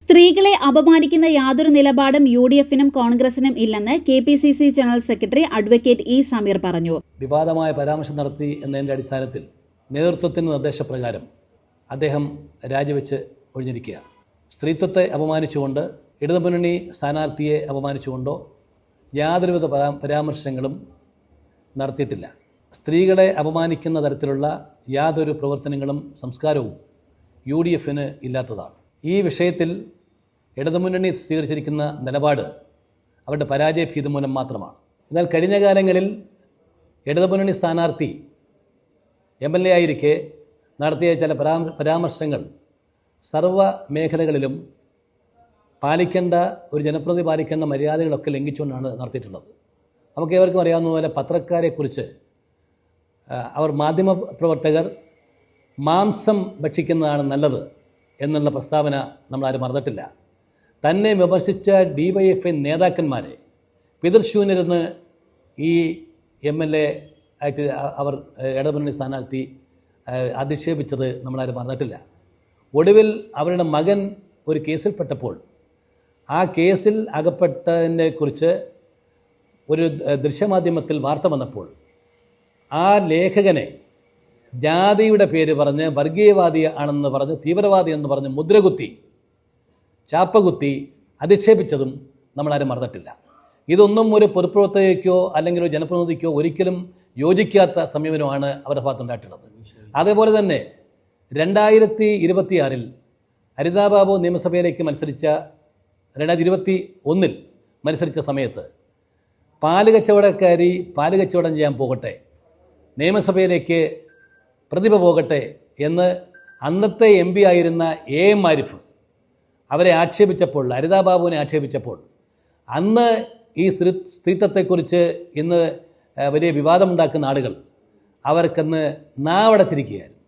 സ്ത്രീകളെ അപമാനിക്കുന്ന യാതൊരു നിലപാടും UDF-നും കോൺഗ്രസിനും ഇല്ലെന്ന് KPCC general secretary advocate E Sameer പറഞ്ഞു. വിവാദമായ പരാമർശം നടത്തി എന്നതിൻ്റെ അടിസ്ഥാനത്തിൽ നേതൃത്വത്തിൻ്റെ നിർദ്ദേശപ്രകാരം അദ്ദേഹം രാജിവെച്ച് ഒഴിഞ്ഞിരിക്കുകയാണ്. സ്ത്രീത്വത്തെ അപമാനിച്ചുകൊണ്ട് ഇടതുമുന്നണി സ്ഥാനാർത്ഥിയെ അപമാനിച്ചുകൊണ്ടോ യാതൊരുവിധ പരാമർശങ്ങളും നടത്തിയിട്ടില്ല. സ്ത്രീകളെ അപമാനിക്കുന്ന തരത്തിലുള്ള യാതൊരു പ്രവർത്തനങ്ങളും സംസ്കാരവും UDF-ന് ഇല്ലാത്തതാണ്. ഈ വിഷയത്തിൽ ഇടതുമുന്നണി സ്വീകരിച്ചിരിക്കുന്ന നിലപാട് അവരുടെ പരാജയഭീതി മൂലം മാത്രമാണ്. എന്നാൽ കഴിഞ്ഞ കാലങ്ങളിൽ ഇടതുമുന്നണി സ്ഥാനാർത്ഥി MLA ആയിരിക്കെ നടത്തിയ ചില പരാമർശങ്ങൾ സർവ്വ മേഖലകളിലും പാലിക്കേണ്ട ഒരു ജനപ്രതിനിധി പാലിക്കേണ്ട മര്യാദകളൊക്കെ ലംഘിച്ചുകൊണ്ടാണ് നടത്തിയിട്ടുള്ളത്. നമുക്ക് ഏവർക്കും അറിയാവുന്നതുപോലെ പത്രക്കാരെക്കുറിച്ച് അവർ മാധ്യമപ്രവർത്തകർ മാംസം ഭക്ഷിക്കുന്നതാണ് നല്ലത് എന്നുള്ള പ്രസ്താവന നമ്മളാരും മറന്നിട്ടില്ല. തന്നെ വിമർശിച്ച DYFI നേതാക്കന്മാരെ പിതൃശൂന്യരെന്ന് ഈ MLA ആയിട്ട് അവർ ഇടതുമുന്നണി സ്ഥാനാർത്ഥി അധിക്ഷേപിച്ചത് നമ്മളാരും മറന്നിട്ടില്ല. ഒടുവിൽ അവരുടെ മകൻ ഒരു കേസിൽപ്പെട്ടപ്പോൾ ആ കേസിൽ അകപ്പെട്ടതിനെക്കുറിച്ച് ഒരു ദൃശ്യമാധ്യമത്തിൽ വാർത്ത വന്നപ്പോൾ ആ ലേഖകനെ ജാതിയുടെ പേര് പറഞ്ഞ് വർഗീയവാദി ആണെന്ന് പറഞ്ഞ് തീവ്രവാദി എന്ന് പറഞ്ഞ് മുദ്രകുത്തി ചാപ്പകുത്തി അധിക്ഷേപിച്ചതും നമ്മളാരും മറന്നിട്ടില്ല. ഇതൊന്നും ഒരു പൊതുപ്രവർത്തകയ്ക്കോ അല്ലെങ്കിൽ ഒരു ജനപ്രതിനിധിക്കോ ഒരിക്കലും യോജിക്കാത്ത സമീപനമാണ് അവരുടെ ഭാഗത്തുണ്ടായിട്ടുള്ളത്. അതേപോലെ തന്നെ 2026 ഹരിതാ ബാബു നിയമസഭയിലേക്ക് 2021 മത്സരിച്ച സമയത്ത് പാല് കച്ചവടക്കാരി പാല് കച്ചവടം ചെയ്യാൻ പോകട്ടെ, നിയമസഭയിലേക്ക് പ്രതിഭ പോകട്ടെ എന്ന് അന്നത്തെ MP ആയിരുന്ന AM ആരിഫ് അവരെ ആക്ഷേപിച്ചപ്പോൾ, ഹരിതാ ബാബുവിനെ ആക്ഷേപിച്ചപ്പോൾ അന്ന് ഈ സ്ത്രീത്വത്തെക്കുറിച്ച് ഇന്ന് വലിയ വിവാദമുണ്ടാക്കുന്ന ആളുകൾ അവർക്കന്ന് നാവടച്ചിരിക്കുകയായിരുന്നു.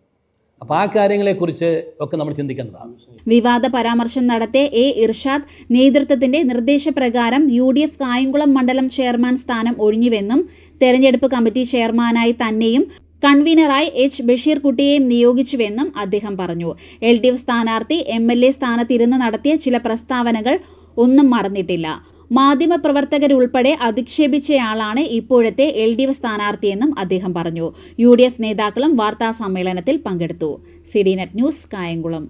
അപ്പോൾ ആ കാര്യങ്ങളെക്കുറിച്ച് ഒക്കെ നമ്മൾ ചിന്തിക്കേണ്ടതാണ്. വിവാദ പരാമർശം നടത്തിയ A. ഇർഷാദ് നേതൃത്വത്തിന്റെ നിർദ്ദേശപ്രകാരം UDF കായംകുളം മണ്ഡലം ചെയർമാൻ സ്ഥാനം ഒഴിഞ്ഞുവെന്നും തെരഞ്ഞെടുപ്പ് കമ്മിറ്റി ചെയർമാനായി തന്നെയും കൺവീനറായി H. ബഷീർ കുട്ടിയെയും നിയോഗിച്ചുവെന്നും അദ്ദേഹം പറഞ്ഞു. LDF സ്ഥാനാർത്ഥി MLA സ്ഥാനത്തിരുന്ന് നടത്തിയ ചില പ്രസ്താവനകൾ ഒന്നും മറന്നിട്ടില്ല. മാധ്യമപ്രവർത്തകരുൾപ്പെടെ അധിക്ഷേപിച്ചയാളാണ് ഇപ്പോഴത്തെ LDF സ്ഥാനാർത്ഥിയെന്നും അദ്ദേഹം പറഞ്ഞു. UDF നേതാക്കളും വാർത്താ സമ്മേളനത്തിൽ പങ്കെടുത്തു. CDNet news, Kayamkulam.